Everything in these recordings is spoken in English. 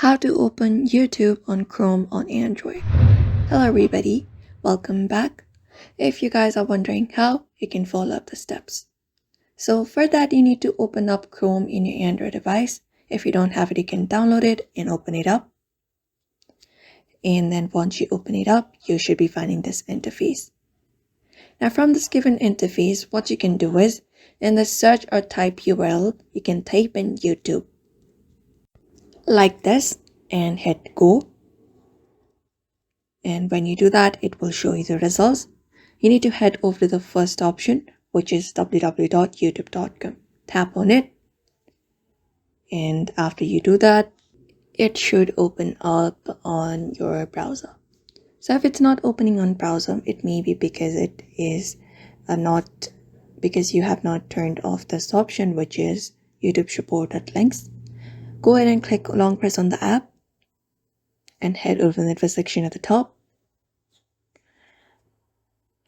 How to open YouTube on Chrome on Android. Hello everybody, welcome back. If you guys are wondering how, you can follow up the steps. So for that, you need to open up Chrome in your Android device. If you don't have it, you can download it and open it up. And then once you open it up, you should be finding this interface. Now from this given interface, what you can do is, in the search or type URL, you can type in YouTube like this and hit go. And when you do that, it will show you the results. You need to head over to the first option, which is www.youtube.com. Tap on it. And after you do that, it should open up on your browser. So if it's not opening on browser, it may be because it is because you have not turned off this option, which is YouTube supported links. Go ahead and click long press on the app and head over to the info section at the top.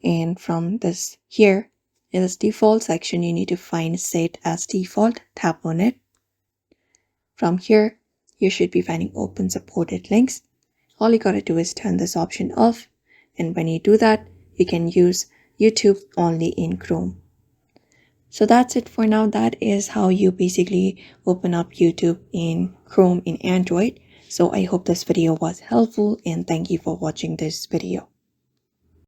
And from this here, in this default section, you need to find set as default. Tap on it. From here, you should be finding open supported links. All you gotta do is turn this option off. And when you do that, you can use YouTube only in Chrome. So that's it for now. That is how you basically open up YouTube in Chrome in Android. So I hope this video was helpful and thank you for watching this video.